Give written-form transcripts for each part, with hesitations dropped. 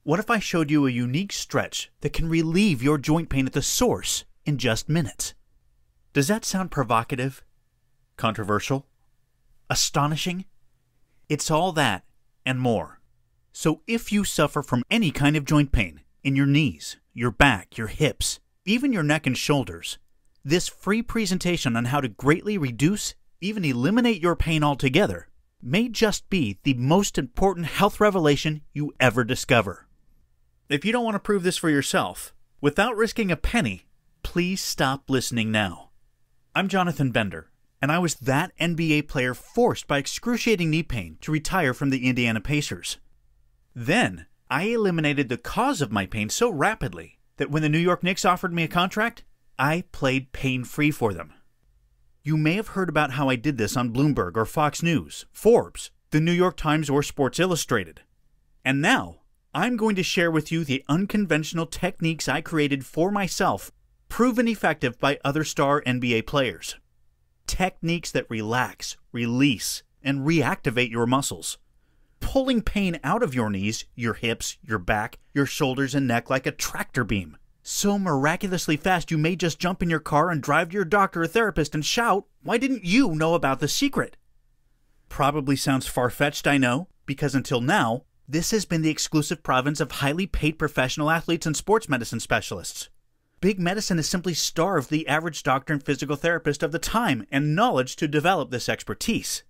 What if I showed you a unique stretch that can relieve your joint pain at the source in just minutes? Does that sound provocative? Controversial? Astonishing? It's all that and more. So if you suffer from any kind of joint pain in your knees, your back, your hips, even your neck and shoulders, this free presentation on how to greatly reduce, even eliminate your pain altogether may just be the most important health revelation you ever discover. If you don't want to prove this for yourself, without risking a penny, please stop listening now. I'm Jonathan Bender, and I was that NBA player forced by excruciating knee pain to retire from the Indiana Pacers. Then, I eliminated the cause of my pain so rapidly that when the New York Knicks offered me a contract, I played pain-free for them. You may have heard about how I did this on Bloomberg or Fox News, Forbes, the New York Times, or Sports Illustrated. And now, I'm going to share with you the unconventional techniques I created for myself, proven effective by other star NBA players. Techniques that relax, release, and reactivate your muscles, pulling pain out of your knees, your hips, your back, your shoulders, and neck like a tractor beam. So miraculously fast you may just jump in your car and drive to your doctor or therapist and shout, "Why didn't you know about the secret?" Probably sounds far-fetched, I know, because until now, this has been the exclusive province of highly paid professional athletes and sports medicine specialists. Big medicine has simply starved the average doctor and physical therapist of the time and knowledge to develop this expertise.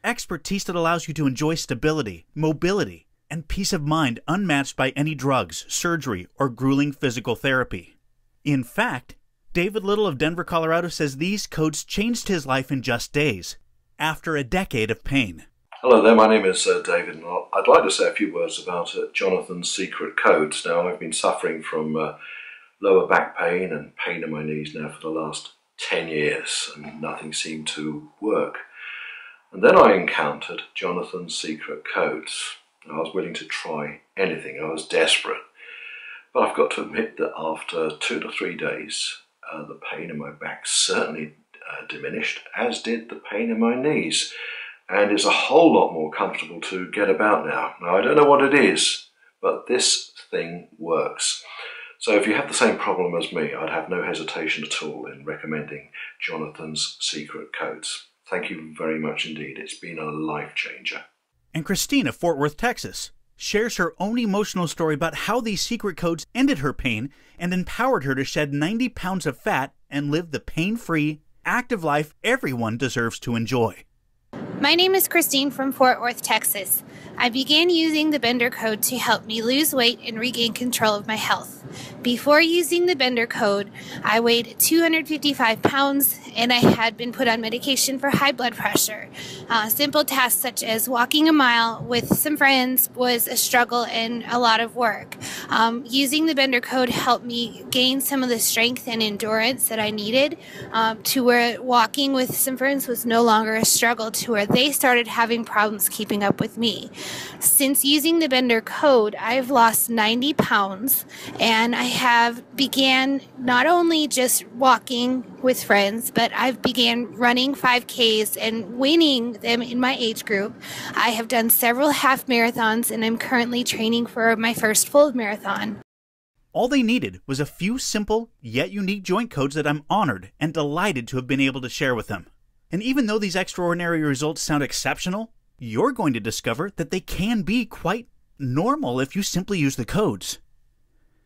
Expertise that allows you to enjoy stability, mobility, and peace of mind unmatched by any drugs, surgery, or grueling physical therapy. In fact, David Little of Denver, Colorado says these codes changed his life in just days, after a decade of pain. Hello there, my name is David, and I'd like to say a few words about Jonathan's secret codes. Now, I've been suffering from lower back pain and pain in my knees now for the last 10 years, and nothing seemed to work. And then I encountered Jonathan's secret codes. I was willing to try anything. I was desperate. But I've got to admit that after 2 to 3 days, the pain in my back certainly diminished, as did the pain in my knees. And it's a whole lot more comfortable to get about now. Now, I don't know what it is, but this thing works. So if you have the same problem as me, I'd have no hesitation at all in recommending Jonathan's secret codes. Thank you very much indeed. It's been a life changer. And Christine of Fort Worth, Texas, shares her own emotional story about how these secret codes ended her pain and empowered her to shed 90 pounds of fat and live the pain-free, active life everyone deserves to enjoy. My name is Christine from Fort Worth, Texas. I began using the Bender Code to help me lose weight and regain control of my health. Before using the Bender Code, I weighed 255 pounds and I had been put on medication for high blood pressure. Simple tasks such as walking a mile with some friends was a struggle and a lot of work. Using the Bender Code helped me gain some of the strength and endurance that I needed to where walking with some friends was no longer a struggle, to where they started having problems keeping up with me. Since using the Bender Code, I've lost 90 pounds and I have began not only just walking with friends, but I've began running 5Ks and winning them in my age group. I have done several half marathons and I'm currently training for my first full marathon. All they needed was a few simple yet unique joint codes that I'm honored and delighted to have been able to share with them. And even though these extraordinary results sound exceptional, you're going to discover that they can be quite normal if you simply use the codes.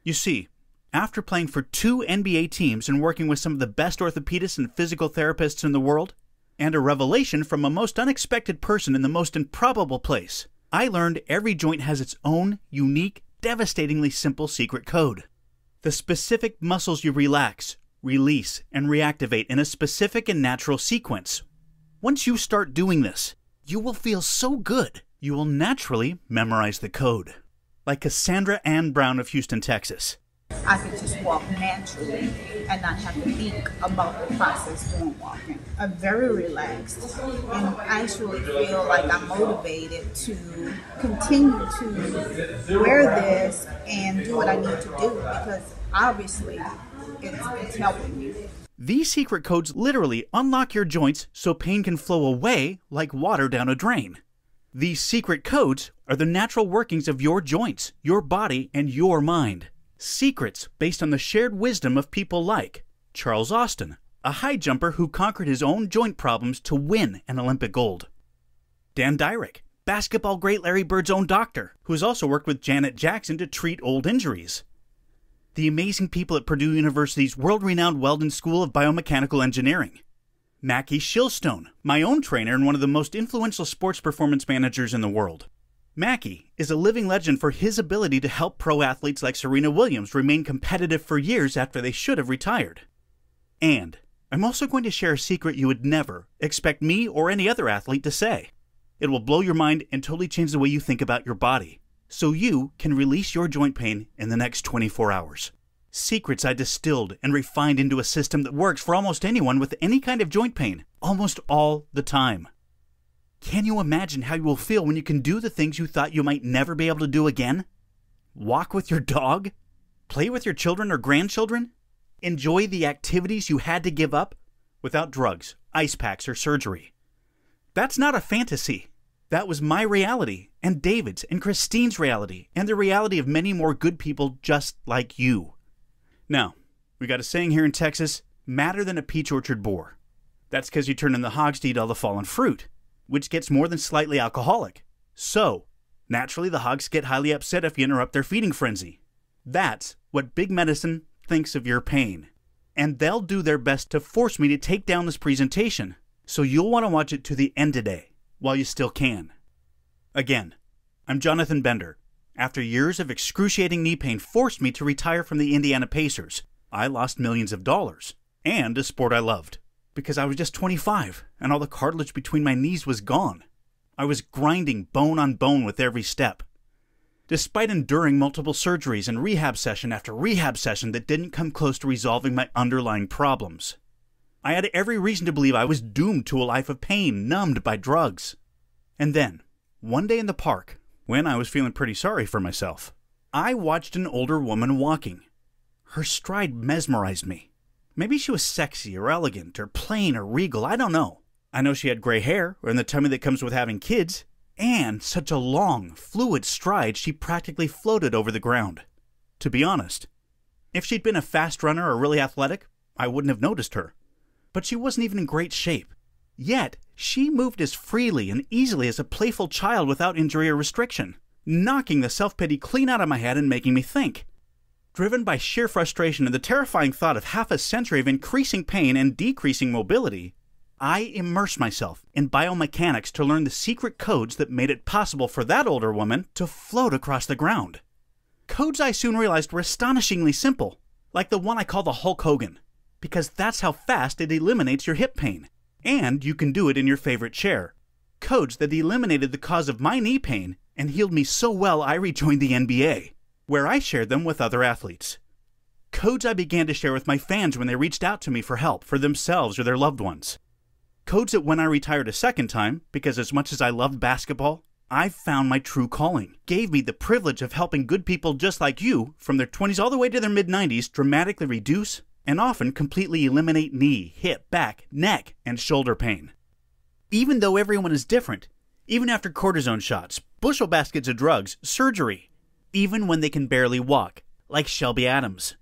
You see, after playing for 2 NBA teams and working with some of the best orthopedists and physical therapists in the world, and a revelation from a most unexpected person in the most improbable place, I learned every joint has its own unique, devastatingly simple secret code. The specific muscles you relax, release, and reactivate in a specific and natural sequence. Once you start doing this, you will feel so good, you will naturally memorize the code. Like Cassandra Ann Brown of Houston, Texas. I could just walk naturally and not have to think about the process during walking. I'm very relaxed and actually feel like I'm motivated to continue to wear this and do what I need to do, because obviously it's helping me. These secret codes literally unlock your joints so pain can flow away like water down a drain. These secret codes are the natural workings of your joints, your body, and your mind. Secrets based on the shared wisdom of people like Charles Austin, a high jumper who conquered his own joint problems to win an Olympic gold. Dan Dyrick, basketball great Larry Bird's own doctor, who has also worked with Janet Jackson to treat old injuries. The amazing people at Purdue University's world-renowned Weldon School of Biomechanical Engineering. Mackie Shilstone, my own trainer and one of the most influential sports performance managers in the world. Mackie is a living legend for his ability to help pro athletes like Serena Williams remain competitive for years after they should have retired. And I'm also going to share a secret you would never expect me or any other athlete to say. It will blow your mind and totally change the way you think about your body, so you can release your joint pain in the next 24 hours. Secrets I distilled and refined into a system that works for almost anyone with any kind of joint pain, almost all the time. Can you imagine how you will feel when you can do the things you thought you might never be able to do again? Walk with your dog? Play with your children or grandchildren? Enjoy the activities you had to give up without drugs, ice packs, or surgery. That's not a fantasy. That was my reality, and David's, and Christine's reality, and the reality of many more good people just like you. Now, we got a saying here in Texas, madder than a peach orchard boar. That's because you turn in the hogs to eat all the fallen fruit, which gets more than slightly alcoholic. So, naturally the hogs get highly upset if you interrupt their feeding frenzy. That's what big medicine thinks of your pain. And they'll do their best to force me to take down this presentation, so you'll want to watch it to the end today, while you still can. Again, I'm Jonathan Bender. After years of excruciating knee pain forced me to retire from the Indiana Pacers, I lost millions of dollars, and a sport I loved, because I was just 25, and all the cartilage between my knees was gone. I was grinding bone on bone with every step. Despite enduring multiple surgeries and rehab session after rehab session that didn't come close to resolving my underlying problems, I had every reason to believe I was doomed to a life of pain, numbed by drugs. And then, one day in the park, when I was feeling pretty sorry for myself, I watched an older woman walking. Her stride mesmerized me. Maybe she was sexy or elegant or plain or regal, I don't know. I know she had gray hair, or in the tummy that comes with having kids, and such a long, fluid stride she practically floated over the ground. To be honest, if she'd been a fast runner or really athletic, I wouldn't have noticed her. But she wasn't even in great shape. Yet, she moved as freely and easily as a playful child without injury or restriction, knocking the self-pity clean out of my head and making me think. Driven by sheer frustration and the terrifying thought of half a century of increasing pain and decreasing mobility, I immersed myself in biomechanics to learn the secret codes that made it possible for that older woman to float across the ground. Codes I soon realized were astonishingly simple, like the one I call the Hulk Hogan, because that's how fast it eliminates your hip pain. And you can do it in your favorite chair. Codes that eliminated the cause of my knee pain and healed me so well I rejoined the NBA, where I shared them with other athletes. Codes I began to share with my fans when they reached out to me for help for themselves or their loved ones. Codes that when I retired a second time, because as much as I loved basketball, I found my true calling, gave me the privilege of helping good people just like you, from their 20s all the way to their mid-90s, dramatically reduce and often completely eliminate knee, hip, back, neck, and shoulder pain. Even though everyone is different, even after cortisone shots, bushel baskets of drugs, surgery, even when they can barely walk, like Shelby Adams.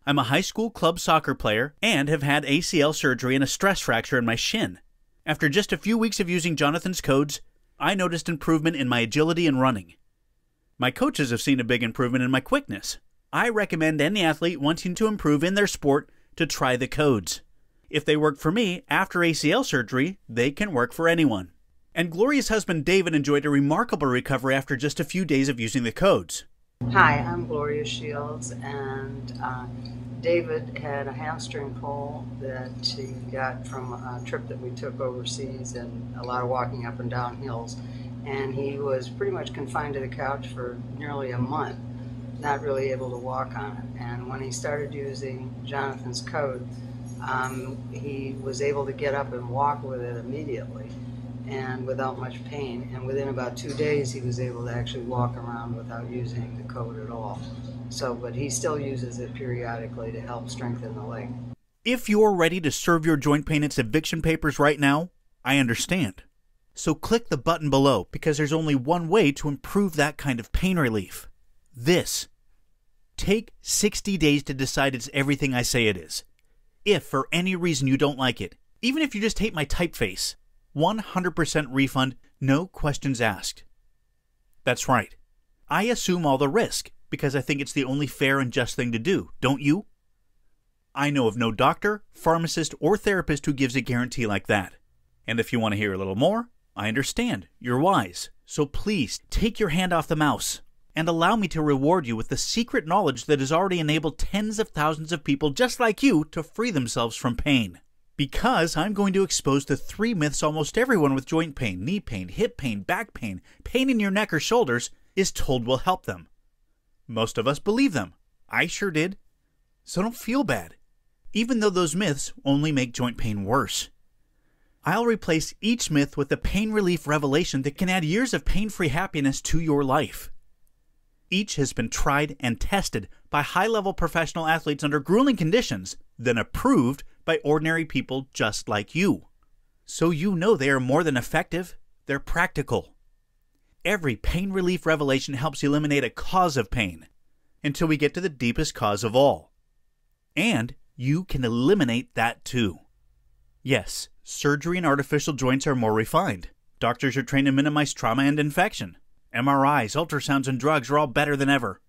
I'm a high school club soccer player and have had ACL surgery and a stress fracture in my shin. After just a few weeks of using Jonathan's codes, I noticed improvement in my agility and running. My coaches have seen a big improvement in my quickness. I recommend any athlete wanting to improve in their sport to try the codes. If they worked for me after ACL surgery, they can work for anyone. And Gloria's husband David enjoyed a remarkable recovery after just a few days of using the codes. Hi, I'm Gloria Shields, and David had a hamstring pull that he got from a trip that we took overseas and a lot of walking up and down hills. And he was pretty much confined to the couch for nearly a month, not really able to walk on it. And when he started using Jonathan's code, he was able to get up and walk with it immediately and without much pain. And within about 2 days, he was able to actually walk around without using the code at all. So, but he still uses it periodically to help strengthen the leg. If you're ready to serve your joint pain its eviction papers right now, I understand. So click the button below because there's only one way to improve that kind of pain relief. This. Take 60 days to decide it's everything I say it is. If for any reason you don't like it, even if you just hate my typeface, 100% refund, no questions asked. That's right. I assume all the risk because I think it's the only fair and just thing to do, don't you? I know of no doctor, pharmacist, or therapist who gives a guarantee like that. And if you want to hear a little more, I understand. You're wise. So please take your hand off the mouse and allow me to reward you with the secret knowledge that has already enabled tens of thousands of people just like you to free themselves from pain. Because I'm going to expose the 3 myths almost everyone with joint pain, knee pain, hip pain, back pain, pain in your neck or shoulders is told will help them. Most of us believe them. I sure did. So don't feel bad, even though those myths only make joint pain worse. I'll replace each myth with a pain relief revelation that can add years of pain-free happiness to your life. Each has been tried and tested by high-level professional athletes under grueling conditions, then approved by ordinary people just like you. So you know they are more than effective, they're practical. Every pain relief revelation helps eliminate a cause of pain until we get to the deepest cause of all. And you can eliminate that too. Yes, surgery and artificial joints are more refined. Doctors are trained to minimize trauma and infection. MRIs, ultrasounds, and drugs are all better than ever.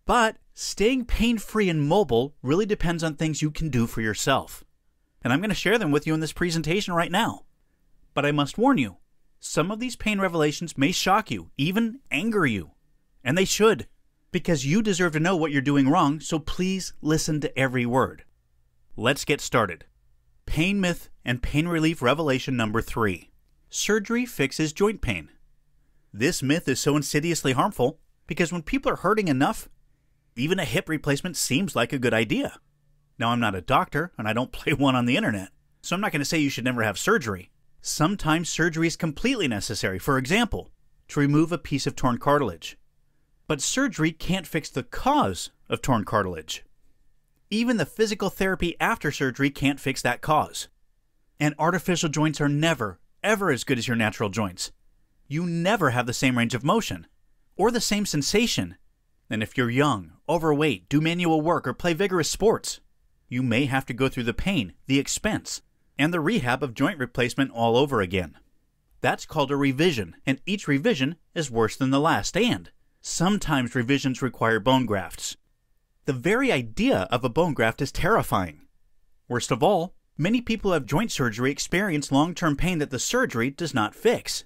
But staying pain-free and mobile really depends on things you can do for yourself. And I'm going to share them with you in this presentation right now. But I must warn you, some of these pain revelations may shock you, even anger you. And they should, because you deserve to know what you're doing wrong, so please listen to every word. Let's get started. Pain myth and pain relief revelation number 3. Surgery fixes joint pain. This myth is so insidiously harmful because when people are hurting enough, even a hip replacement seems like a good idea. Now, I'm not a doctor and I don't play one on the internet, so I'm not going to say you should never have surgery. Sometimes surgery is completely necessary, for example, to remove a piece of torn cartilage. But surgery can't fix the cause of torn cartilage. Even the physical therapy after surgery can't fix that cause. And artificial joints are never, ever as good as your natural joints. You never have the same range of motion, or the same sensation. And if you're young, overweight, do manual work, or play vigorous sports, you may have to go through the pain, the expense, and the rehab of joint replacement all over again. That's called a revision, and each revision is worse than the last, and sometimes revisions require bone grafts. The very idea of a bone graft is terrifying. Worst of all, many people who have joint surgery experience long-term pain that the surgery does not fix.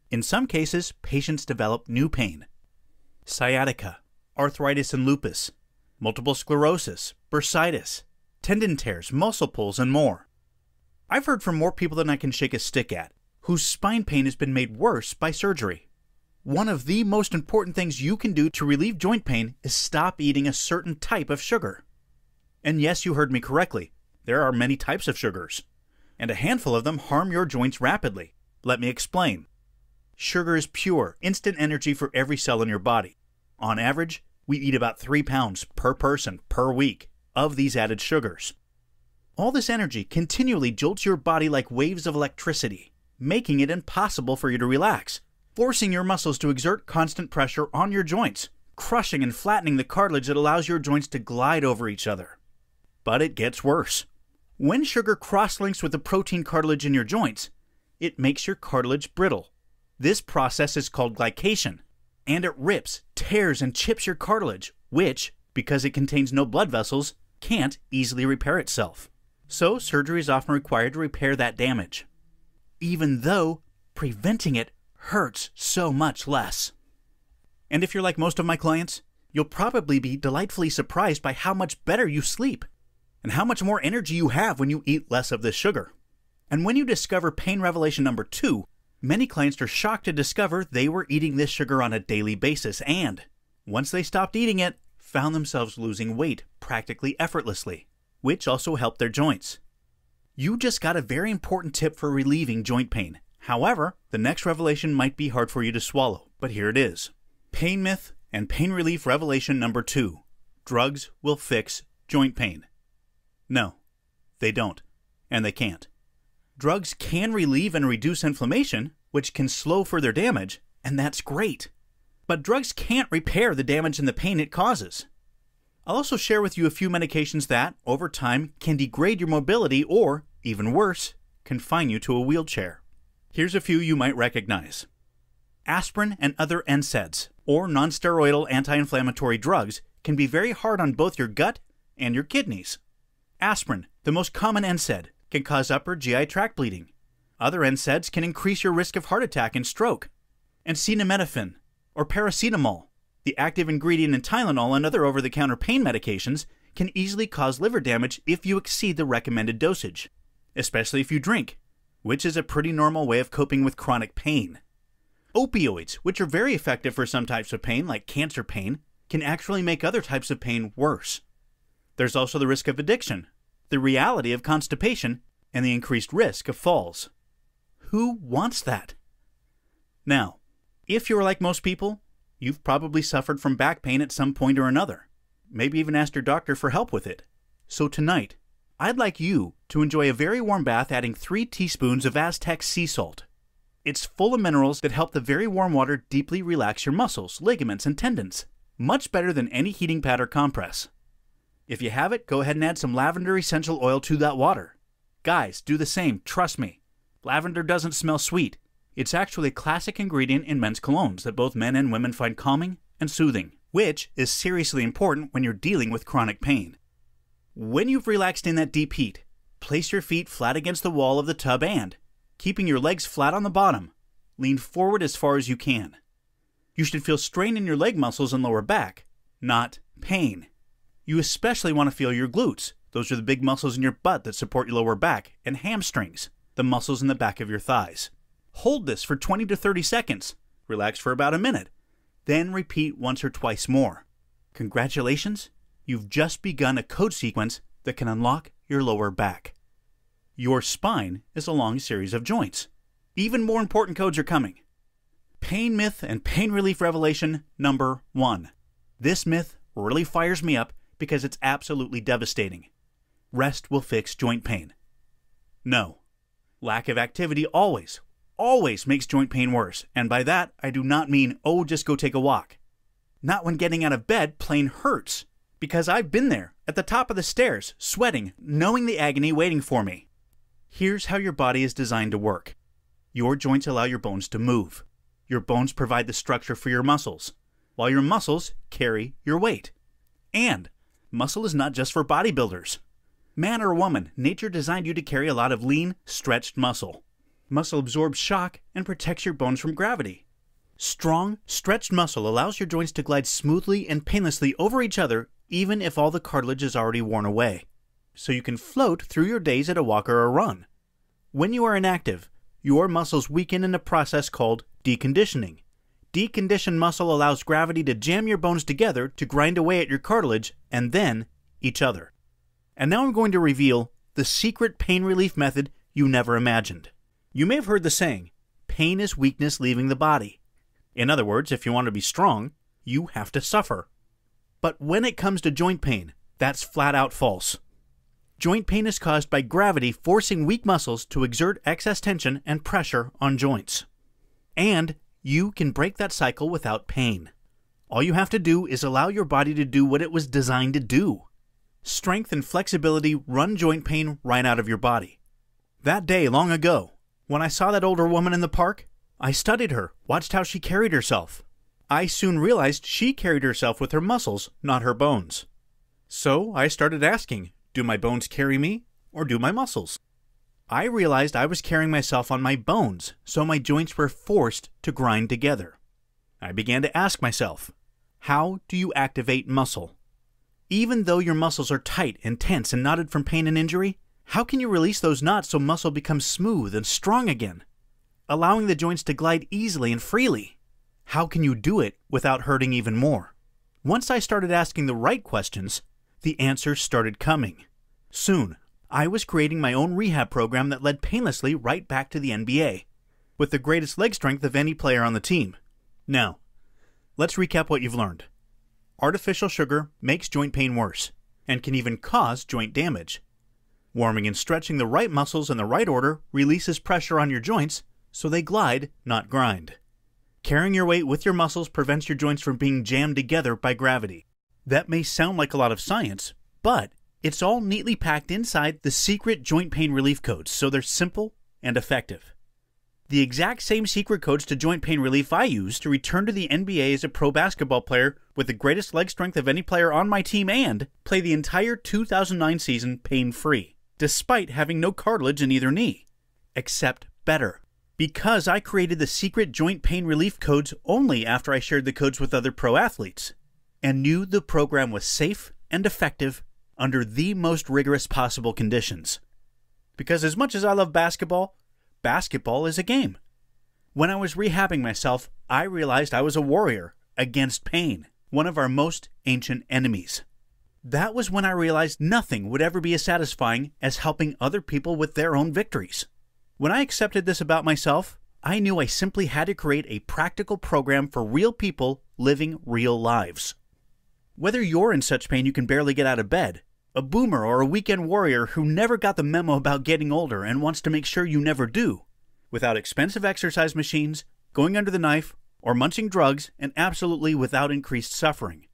In some cases, patients develop new pain. Sciatica, arthritis and lupus, multiple sclerosis, bursitis, tendon tears, muscle pulls, and more. I've heard from more people than I can shake a stick at, whose spine pain has been made worse by surgery. One of the most important things you can do to relieve joint pain is stop eating a certain type of sugar. And yes, you heard me correctly. There are many types of sugars, and a handful of them harm your joints rapidly. Let me explain. Sugar is pure, instant energy for every cell in your body. On average, we eat about 3 pounds per person per week of these added sugars. All this energy continually jolts your body like waves of electricity, making it impossible for you to relax, forcing your muscles to exert constant pressure on your joints, crushing and flattening the cartilage that allows your joints to glide over each other. But it gets worse. When sugar cross-links with the protein cartilage in your joints, it makes your cartilage brittle. This process is called glycation, and it rips, tears, and chips your cartilage, which, because it contains no blood vessels, can't easily repair itself. So surgery is often required to repair that damage, even though preventing it hurts so much less. And if you're like most of my clients, you'll probably be delightfully surprised by how much better you sleep and how much more energy you have when you eat less of this sugar. And when you discover pain revelation number 2, many clients are shocked to discover they were eating this sugar on a daily basis and, once they stopped eating it, found themselves losing weight practically effortlessly, which also helped their joints. You just got a very important tip for relieving joint pain. However, the next revelation might be hard for you to swallow, but here it is. Pain myth and pain relief revelation number 2. Drugs will fix joint pain. No, they don't, and they can't. Drugs can relieve and reduce inflammation, which can slow further damage, and that's great. But drugs can't repair the damage and the pain it causes. I'll also share with you a few medications that, over time, can degrade your mobility or, even worse, confine you to a wheelchair. Here's a few you might recognize. Aspirin and other NSAIDs, or nonsteroidal anti-inflammatory drugs, can be very hard on both your gut and your kidneys. Aspirin, the most common NSAID, can cause upper GI tract bleeding. Other NSAIDs can increase your risk of heart attack and stroke. And acetaminophen, or paracetamol, the active ingredient in Tylenol and other over-the-counter pain medications, can easily cause liver damage if you exceed the recommended dosage, especially if you drink, which is a pretty normal way of coping with chronic pain. Opioids, which are very effective for some types of pain, like cancer pain, can actually make other types of pain worse. There's also the risk of addiction, the reality of constipation, and the increased risk of falls. Who wants that? Now, if you're like most people, you've probably suffered from back pain at some point or another, maybe even asked your doctor for help with it. So tonight, I'd like you to enjoy a very warm bath adding 3 teaspoons of Aztec sea salt. It's full of minerals that help the very warm water deeply relax your muscles, ligaments, and tendons, much better than any heating pad or compress. If you have it, go ahead and add some lavender essential oil to that water. Guys, do the same, trust me. Lavender doesn't smell sweet. It's actually a classic ingredient in men's colognes that both men and women find calming and soothing, which is seriously important when you're dealing with chronic pain. When you've relaxed in that deep heat, place your feet flat against the wall of the tub and, keeping your legs flat on the bottom, lean forward as far as you can. You should feel strain in your leg muscles and lower back, not pain. You especially want to feel your glutes. Those are the big muscles in your butt that support your lower back, and hamstrings, the muscles in the back of your thighs. Hold this for 20 to 30 seconds. Relax for about a minute. Then repeat once or twice more. Congratulations, you've just begun a code sequence that can unlock your lower back. Your spine is a long series of joints. Even more important codes are coming. Pain myth and pain relief revelation number 1. This myth really fires me up because it's absolutely devastating. Rest will fix joint pain. No. Lack of activity always makes joint pain worse, and by that I do not mean, oh, just go take a walk. Not when getting out of bed plain hurts, because I've been there, at the top of the stairs, sweating, knowing the agony waiting for me. Here's how your body is designed to work. Your joints allow your bones to move. Your bones provide the structure for your muscles, while your muscles carry your weight. And muscle is not just for bodybuilders. Man or woman, nature designed you to carry a lot of lean, stretched muscle. Muscle absorbs shock and protects your bones from gravity. Strong, stretched muscle allows your joints to glide smoothly and painlessly over each other even if all the cartilage is already worn away, so you can float through your days at a walk or a run. When you are inactive, your muscles weaken in a process called deconditioning. Deconditioned muscle allows gravity to jam your bones together to grind away at your cartilage and then each other. And now I'm going to reveal the secret pain relief method you never imagined. You may have heard the saying, pain is weakness leaving the body. In other words, if you want to be strong, you have to suffer. But when it comes to joint pain, that's flat out false. Joint pain is caused by gravity forcing weak muscles to exert excess tension and pressure on joints. And you can break that cycle without pain. All you have to do is allow your body to do what it was designed to do. Strength and flexibility run joint pain right out of your body. That day long ago, when I saw that older woman in the park, I studied her, watched how she carried herself. I soon realized she carried herself with her muscles, not her bones. So I started asking, do my bones carry me, or do my muscles? I realized I was carrying myself on my bones, so my joints were forced to grind together. I began to ask myself, how do you activate muscle? Even though your muscles are tight and tense and knotted from pain and injury, how can you release those knots so muscle becomes smooth and strong again, allowing the joints to glide easily and freely? How can you do it without hurting even more? Once I started asking the right questions, the answers started coming. Soon, I was creating my own rehab program that led painlessly right back to the NBA, with the greatest leg strength of any player on the team. Now, let's recap what you've learned. Artificial sugar makes joint pain worse, and can even cause joint damage. Warming and stretching the right muscles in the right order releases pressure on your joints, so they glide, not grind. Carrying your weight with your muscles prevents your joints from being jammed together by gravity. That may sound like a lot of science, but it's all neatly packed inside the secret joint pain relief codes, so they're simple and effective. The exact same secret codes to joint pain relief I used to return to the NBA as a pro basketball player with the greatest leg strength of any player on my team and play the entire 2009 season pain-free, despite having no cartilage in either knee. Except better. Because I created the secret joint pain relief codes only after I shared the codes with other pro athletes, and knew the program was safe and effective under the most rigorous possible conditions. Because as much as I love basketball, basketball is a game. When I was rehabbing myself, I realized I was a warrior against pain, one of our most ancient enemies. That was when I realized nothing would ever be as satisfying as helping other people with their own victories. When I accepted this about myself, I knew I simply had to create a practical program for real people living real lives. Whether you're in such pain you can barely get out of bed, a boomer or a weekend warrior who never got the memo about getting older and wants to make sure you never do, without expensive exercise machines, going under the knife, or munching drugs, and absolutely without increased suffering,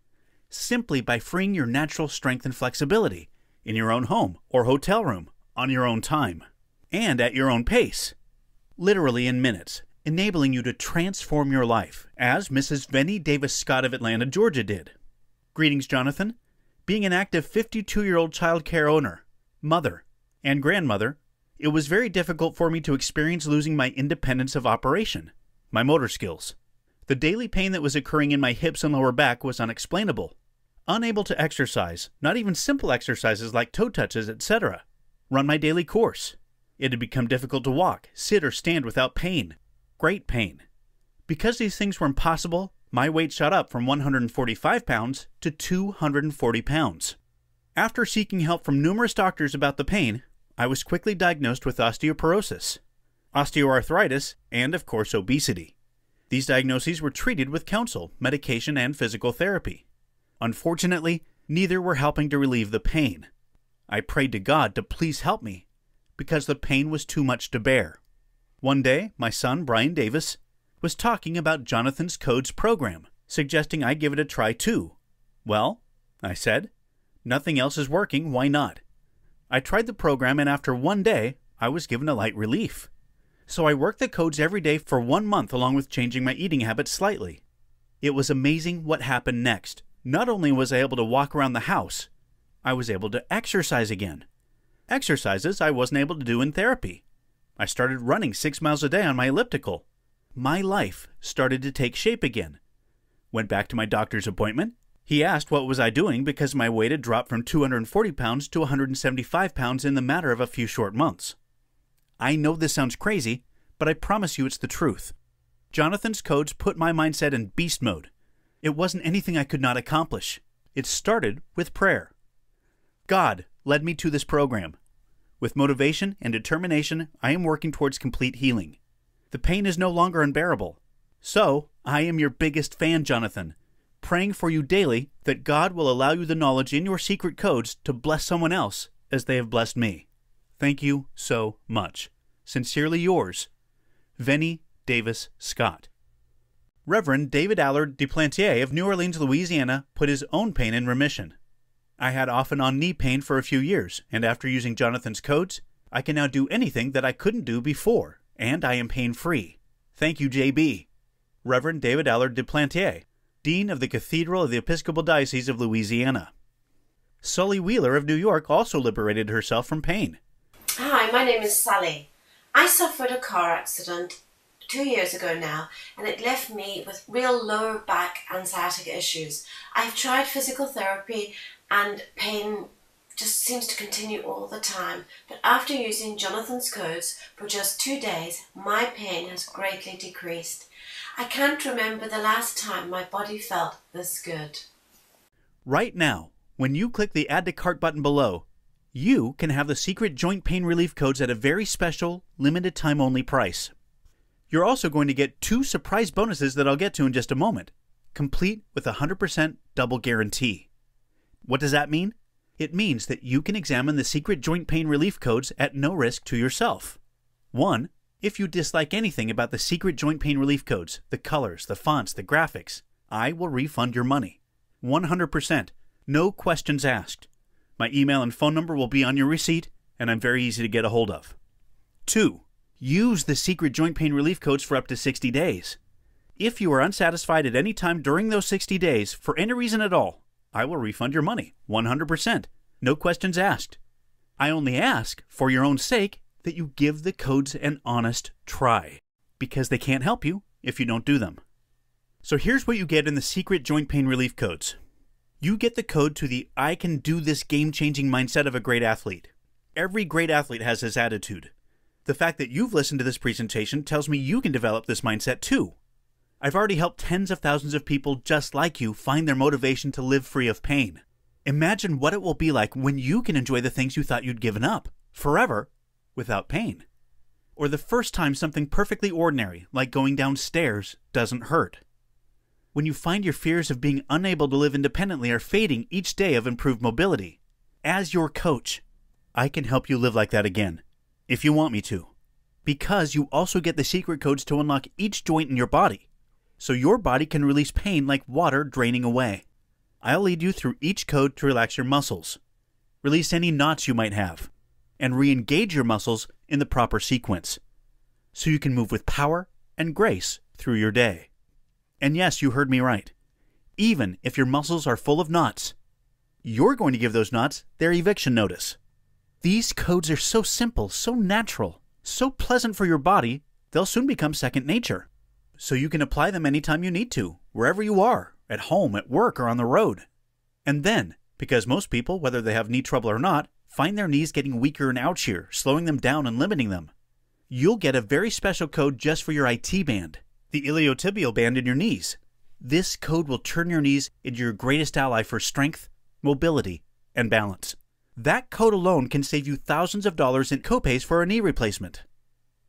simply by freeing your natural strength and flexibility in your own home or hotel room on your own time. And at your own pace, literally in minutes, enabling you to transform your life, as Mrs. Vennie Davis Scott of Atlanta, Georgia did. Greetings, Jonathan. Being an active 52-year-old child care owner, mother, and grandmother, it was very difficult for me to experience losing my independence of operation, my motor skills. The daily pain that was occurring in my hips and lower back was unexplainable. Unable to exercise, not even simple exercises like toe touches, etc. Run my daily course. It had become difficult to walk, sit, or stand without pain. Great pain. Because these things were impossible, my weight shot up from 145 pounds to 240 pounds. After seeking help from numerous doctors about the pain, I was quickly diagnosed with osteoporosis, osteoarthritis, and of course obesity. These diagnoses were treated with counsel, medication, and physical therapy. Unfortunately, neither were helping to relieve the pain. I prayed to God to please help me, because the pain was too much to bear. One day, my son, Brian Davis, was talking about Jonathan's Codes program, suggesting I give it a try too. Well, I said, nothing else is working, why not? I tried the program, and after one day, I was given a light relief. So I worked the codes every day for 1 month along with changing my eating habits slightly. It was amazing what happened next. Not only was I able to walk around the house, I was able to exercise again. Exercises I wasn't able to do in therapy. I started running 6 miles a day on my elliptical. My life started to take shape again. Went back to my doctor's appointment. He asked what was I doing because my weight had dropped from 240 pounds to 175 pounds in the matter of a few short months. I know this sounds crazy, but I promise you it's the truth. Jonathan's Codes put my mindset in beast mode. It wasn't anything I could not accomplish. It started with prayer. God led me to this program. With motivation and determination, I am working towards complete healing. The pain is no longer unbearable. So, I am your biggest fan, Jonathan, praying for you daily that God will allow you the knowledge in your secret codes to bless someone else as they have blessed me. Thank you so much. Sincerely yours, Vennie Davis Scott. Reverend David Allard Duplantier of New Orleans, Louisiana, put his own pain in remission. I had off and on knee pain for a few years, and after using Jonathan's Codes, I can now do anything that I couldn't do before, and I am pain-free. Thank you, JB. Reverend David Allard Duplantier, Dean of the Cathedral of the Episcopal Diocese of Louisiana. Sully Wheeler of New York also liberated herself from pain. Hi, my name is Sally. I suffered a car accident 2 years ago now, and it left me with real lower back and sciatica issues. I've tried physical therapy and pain just seems to continue all the time. But after using Jonathan's Codes for just 2 days, my pain has greatly decreased. I can't remember the last time my body felt this good. Right now, when you click the Add to Cart button below, you can have the secret joint pain relief codes at a very special, limited time only price. You're also going to get 2 surprise bonuses that I'll get to in just a moment, complete with a 100% double guarantee. What does that mean? It means that you can examine the secret joint pain relief codes at no risk to yourself. 1. If you dislike anything about the secret joint pain relief codes, the colors, the fonts, the graphics, I will refund your money. 100%. No questions asked. My email and phone number will be on your receipt, and I'm very easy to get a hold of. 2. Use the secret joint pain relief codes for up to 60 days. If you are unsatisfied at any time during those 60 days, for any reason at all, I will refund your money. 100%. No questions asked. I only ask, for your own sake, that you give the codes an honest try, because they can't help you if you don't do them. So here's what you get in the secret joint pain relief codes. You get the code to the I can do this game-changing mindset of a great athlete. Every great athlete has this attitude. The fact that you've listened to this presentation tells me you can develop this mindset too. I've already helped tens of thousands of people just like you find their motivation to live free of pain. Imagine what it will be like when you can enjoy the things you thought you'd given up, forever, without pain. Or the first time something perfectly ordinary, like going downstairs, doesn't hurt. When you find your fears of being unable to live independently are fading each day of improved mobility. As your coach, I can help you live like that again, if you want me to. Because you also get the secret codes to unlock each joint in your body, so your body can release pain like water draining away. I'll lead you through each code to relax your muscles, release any knots you might have, and re-engage your muscles in the proper sequence, so you can move with power and grace through your day. And yes, you heard me right. Even if your muscles are full of knots, you're going to give those knots their eviction notice. These codes are so simple, so natural, so pleasant for your body, they'll soon become second nature. So you can apply them anytime you need to, wherever you are, at home, at work, or on the road. And then, because most people, whether they have knee trouble or not, find their knees getting weaker and ouchier, slowing them down and limiting them, you'll get a very special code just for your IT band, the iliotibial band in your knees. This code will turn your knees into your greatest ally for strength, mobility, and balance. That code alone can save you thousands of dollars in copays for a knee replacement.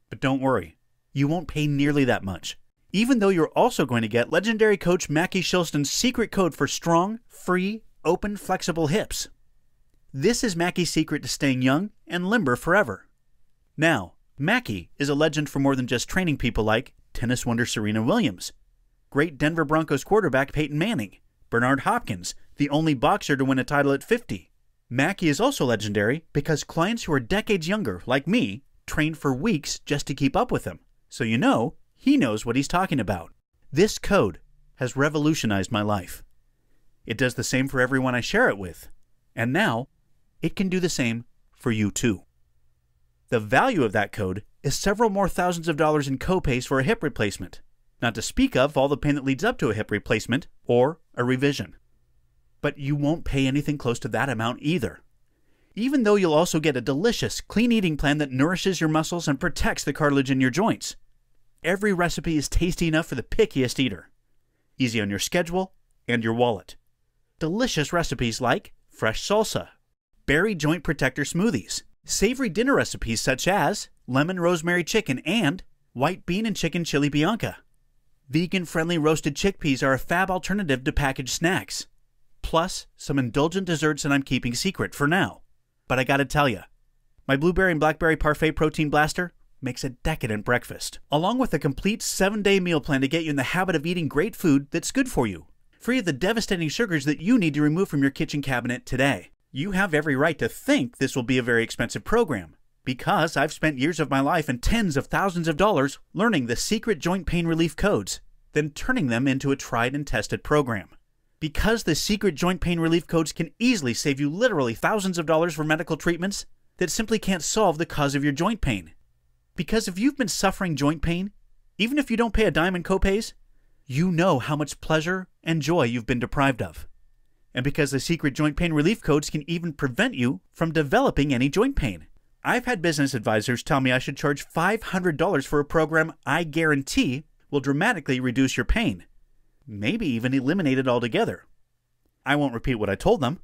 But don't worry, you won't pay nearly that much, even though you're also going to get legendary coach Mackie Shilston's secret code for strong, free, open, flexible hips. This is Mackie's secret to staying young and limber forever. Now, Mackie is a legend for more than just training people like tennis wonder Serena Williams, great Denver Broncos quarterback Peyton Manning, Bernard Hopkins, the only boxer to win a title at 50. Mackie is also legendary because clients who are decades younger, like me, train for weeks just to keep up with him. So you know, he knows what he's talking about. This code has revolutionized my life. It does the same for everyone I share it with. And now, it can do the same for you too. The value of that code is several more thousands of dollars in copays for a hip replacement, not to speak of all the pain that leads up to a hip replacement or a revision. But you won't pay anything close to that amount either. Even though you'll also get a delicious, clean eating plan that nourishes your muscles and protects the cartilage in your joints. Every recipe is tasty enough for the pickiest eater. Easy on your schedule and your wallet. Delicious recipes like fresh salsa, berry joint protector smoothies, savory dinner recipes such as lemon rosemary chicken and white bean and chicken chili bianca. Vegan-friendly roasted chickpeas are a fab alternative to packaged snacks. Plus, some indulgent desserts that I'm keeping secret for now. But I gotta tell ya, my blueberry and blackberry parfait protein blaster makes a decadent breakfast, along with a complete 7-day meal plan to get you in the habit of eating great food that's good for you, free of the devastating sugars that you need to remove from your kitchen cabinet today. You have every right to think this will be a very expensive program, because I've spent years of my life and tens of thousands of dollars learning the secret joint pain relief codes, then turning them into a tried and tested program. Because the secret joint pain relief codes can easily save you literally thousands of dollars for medical treatments that simply can't solve the cause of your joint pain. Because if you've been suffering joint pain, even if you don't pay a dime in copays, you know how much pleasure and joy you've been deprived of. And because the secret joint pain relief codes can even prevent you from developing any joint pain. I've had business advisors tell me I should charge $500 for a program I guarantee will dramatically reduce your pain. Maybe even eliminate it altogether. I won't repeat what I told them.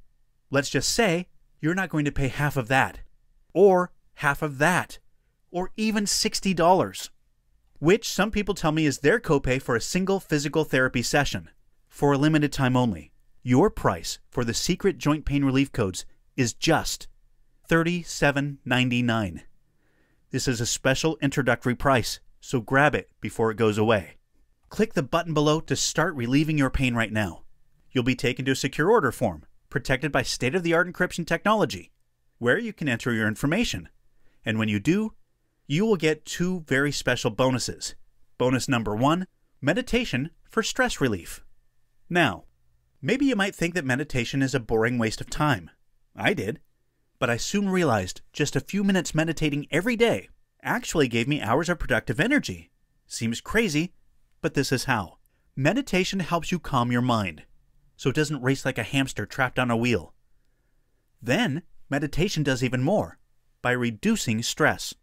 Let's just say you're not going to pay half of that, or half of that, or even $60, which some people tell me is their copay for a single physical therapy session. For a limited time only, your price for the secret joint pain relief codes is just $37.99. This is a special introductory price, so grab it before it goes away. Click the button below to start relieving your pain right now. You'll be taken to a secure order form, protected by state-of-the-art encryption technology, where you can enter your information. And when you do, you will get 2 very special bonuses. Bonus number 1, meditation for stress relief. Now, maybe you might think that meditation is a boring waste of time. I did. But I soon realized just a few minutes meditating every day actually gave me hours of productive energy. Seems crazy, but this is how. Meditation helps you calm your mind, so it doesn't race like a hamster trapped on a wheel. Then, meditation does even more, by reducing stress.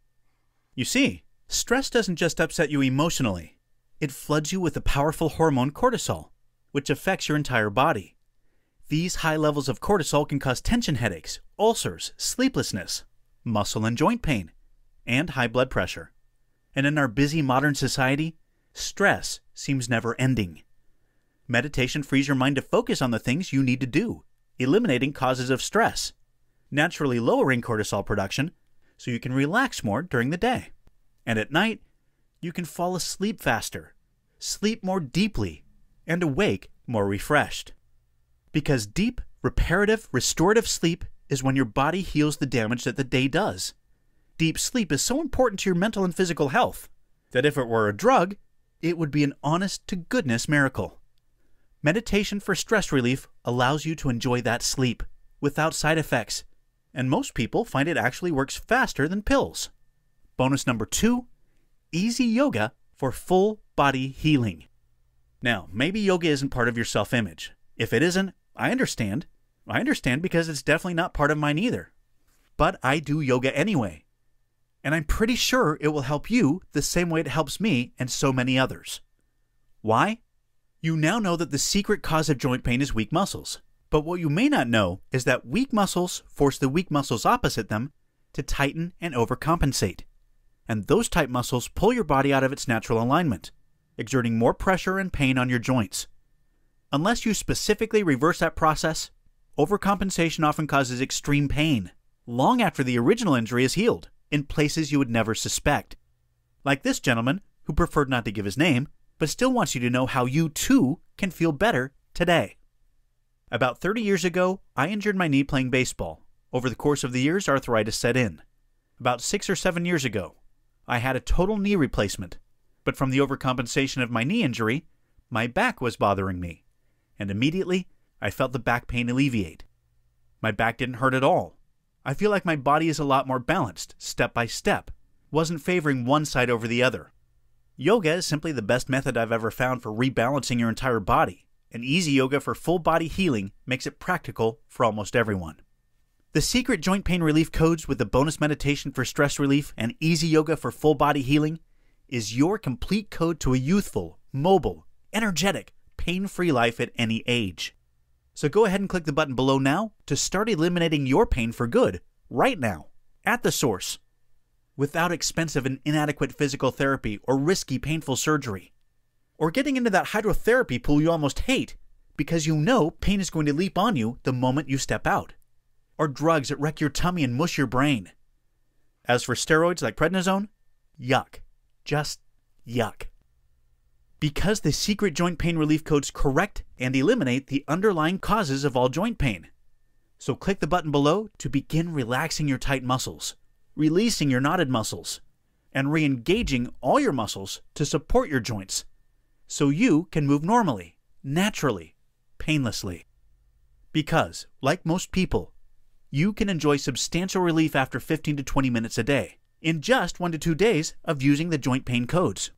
You see, stress doesn't just upset you emotionally. It floods you with the powerful hormone cortisol, which affects your entire body. These high levels of cortisol can cause tension headaches, ulcers, sleeplessness, muscle and joint pain, and high blood pressure. And in our busy modern society, stress seems never ending. Meditation frees your mind to focus on the things you need to do, eliminating causes of stress, naturally lowering cortisol production so you can relax more during the day. And at night, you can fall asleep faster, sleep more deeply, and awake more refreshed. Because deep, reparative, restorative sleep is when your body heals the damage that the day does. Deep sleep is so important to your mental and physical health that if it were a drug, it would be an honest-to-goodness miracle. Meditation for stress relief allows you to enjoy that sleep without side effects, and most people find it actually works faster than pills. Bonus number 2, easy yoga for full body healing. Now, maybe yoga isn't part of your self-image. If it isn't, I understand. I understand because it's definitely not part of mine either. But I do yoga anyway. And I'm pretty sure it will help you the same way it helps me and so many others. Why? You now know that the secret cause of joint pain is weak muscles. But what you may not know is that weak muscles force the weak muscles opposite them to tighten and overcompensate. And those tight muscles pull your body out of its natural alignment, exerting more pressure and pain on your joints. Unless you specifically reverse that process, overcompensation often causes extreme pain, long after the original injury is healed, in places you would never suspect. Like this gentleman, who preferred not to give his name, but still wants you to know how you too can feel better today. About 30 years ago, I injured my knee playing baseball. Over the course of the years, arthritis set in. About 6 or 7 years ago, I had a total knee replacement, but from the overcompensation of my knee injury, my back was bothering me. And immediately, I felt the back pain alleviate. My back didn't hurt at all. I feel like my body is a lot more balanced, step by step, wasn't favoring one side over the other. Yoga is simply the best method I've ever found for rebalancing your entire body, and easy yoga for full body healing makes it practical for almost everyone. The secret joint pain relief codes with the bonus meditation for stress relief and easy yoga for full body healing is your complete code to a youthful, mobile, energetic, pain-free life at any age. So go ahead and click the button below now to start eliminating your pain for good, right now, at the source, without expensive and inadequate physical therapy or risky painful surgery, or getting into that hydrotherapy pool you almost hate because you know pain is going to leap on you the moment you step out, or drugs that wreck your tummy and mush your brain. As for steroids like prednisone, yuck. Just yuck. Because the secret joint pain relief codes correct and eliminate the underlying causes of all joint pain. So click the button below to begin relaxing your tight muscles, releasing your knotted muscles, and re-engaging all your muscles to support your joints so you can move normally, naturally, painlessly. Because, like most people, you can enjoy substantial relief after 15 to 20 minutes a day in just 1 to 2 days of using the joint pain codes.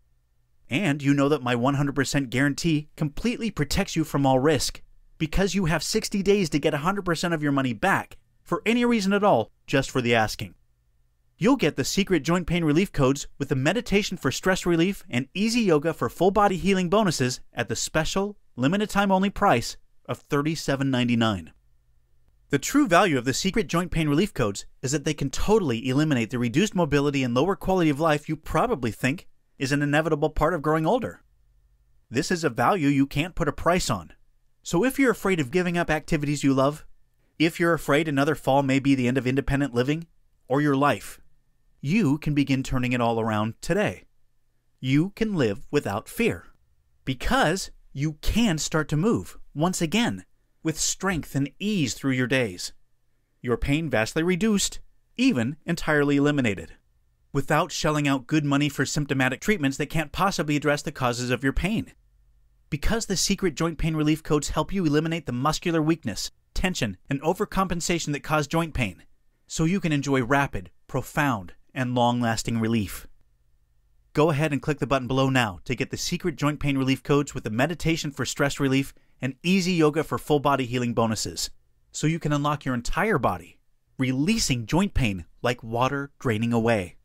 And you know that my 100% guarantee completely protects you from all risk, because you have 60 days to get 100% of your money back, for any reason at all, just for the asking. You'll get the secret joint pain relief codes with the meditation for stress relief and easy yoga for full body healing bonuses at the special, limited time only price of $37.99. The true value of the secret joint pain relief codes is that they can totally eliminate the reduced mobility and lower quality of life you probably think is an inevitable part of growing older. This is a value you can't put a price on. So if you're afraid of giving up activities you love, if you're afraid another fall may be the end of independent living or your life, you can begin turning it all around today. You can live without fear. Because you can start to move, once again, with strength and ease through your days. Your pain vastly reduced, even entirely eliminated, without shelling out good money for symptomatic treatments that can't possibly address the causes of your pain. Because the secret joint pain relief codes help you eliminate the muscular weakness, tension, and overcompensation that cause joint pain, so you can enjoy rapid, profound, and long-lasting relief. Go ahead and click the button below now to get the secret joint pain relief codes with the meditation for stress relief and easy yoga for full body healing bonuses, so you can unlock your entire body, releasing joint pain like water draining away.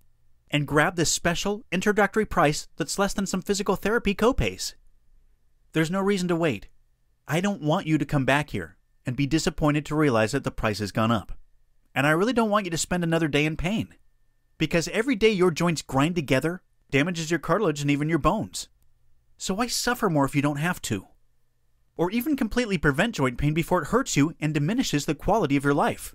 And grab this special introductory price that's less than some physical therapy copays. There's no reason to wait. I don't want you to come back here and be disappointed to realize that the price has gone up. And I really don't want you to spend another day in pain, because every day your joints grind together damages your cartilage and even your bones. So why suffer more if you don't have to? Or even completely prevent joint pain before it hurts you and diminishes the quality of your life.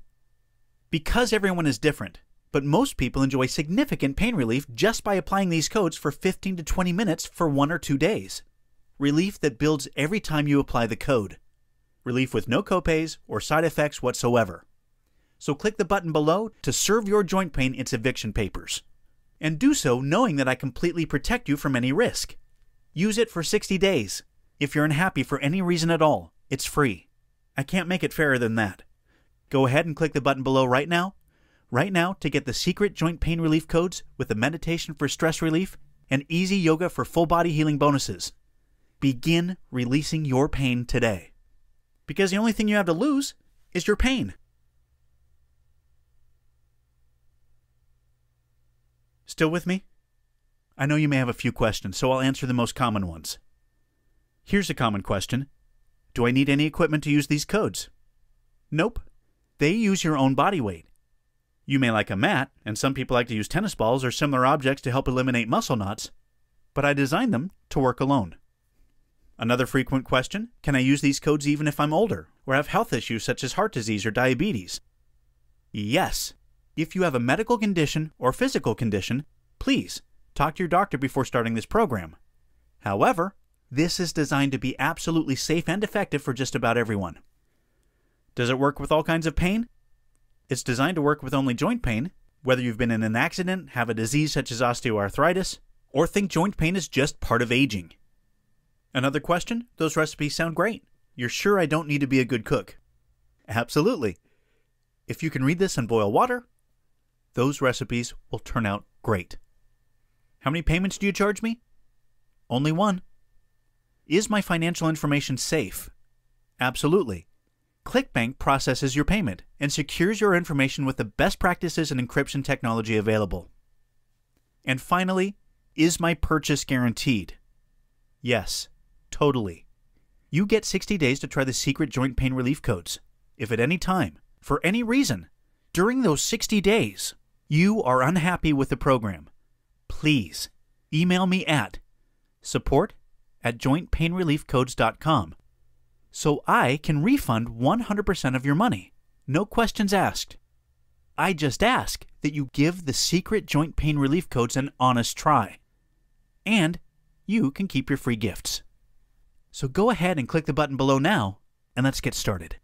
Because everyone is different, but most people enjoy significant pain relief just by applying these codes for 15 to 20 minutes for 1 or 2 days. Relief that builds every time you apply the code. Relief with no copays or side effects whatsoever. So click the button below to serve your joint pain its eviction papers. And do so knowing that I completely protect you from any risk. Use it for 60 days. If you're unhappy for any reason at all, it's free. I can't make it fairer than that. Go ahead and click the button below right now to get the secret joint pain relief codes with the meditation for stress relief and easy yoga for full body healing bonuses. Begin releasing your pain today. Because the only thing you have to lose is your pain. Still with me? I know you may have a few questions, so I'll answer the most common ones. Here's a common question. Do I need any equipment to use these codes? Nope. They use your own body weight. You may like a mat, and some people like to use tennis balls or similar objects to help eliminate muscle knots, but I designed them to work alone. Another frequent question, can I use these codes even if I'm older or have health issues such as heart disease or diabetes? Yes. If you have a medical condition or physical condition, please talk to your doctor before starting this program. However, this is designed to be absolutely safe and effective for just about everyone. Does it work with all kinds of pain? It's designed to work with only joint pain, whether you've been in an accident, have a disease such as osteoarthritis, or think joint pain is just part of aging. Another question? Those recipes sound great. You're sure I don't need to be a good cook? Absolutely. If you can read this and boil water, those recipes will turn out great. How many payments do you charge me? Only one. Is my financial information safe? Absolutely. ClickBank processes your payment and secures your information with the best practices and encryption technology available. And finally, is my purchase guaranteed? Yes, totally. You get 60 days to try the secret joint pain relief codes. If at any time, for any reason, during those 60 days, you are unhappy with the program, please email me at support@jointpainreliefcodes.com so I can refund 100% of your money. No questions asked. I just ask that you give the secret joint pain relief codes an honest try. And you can keep your free gifts. So go ahead and click the button below now, and let's get started.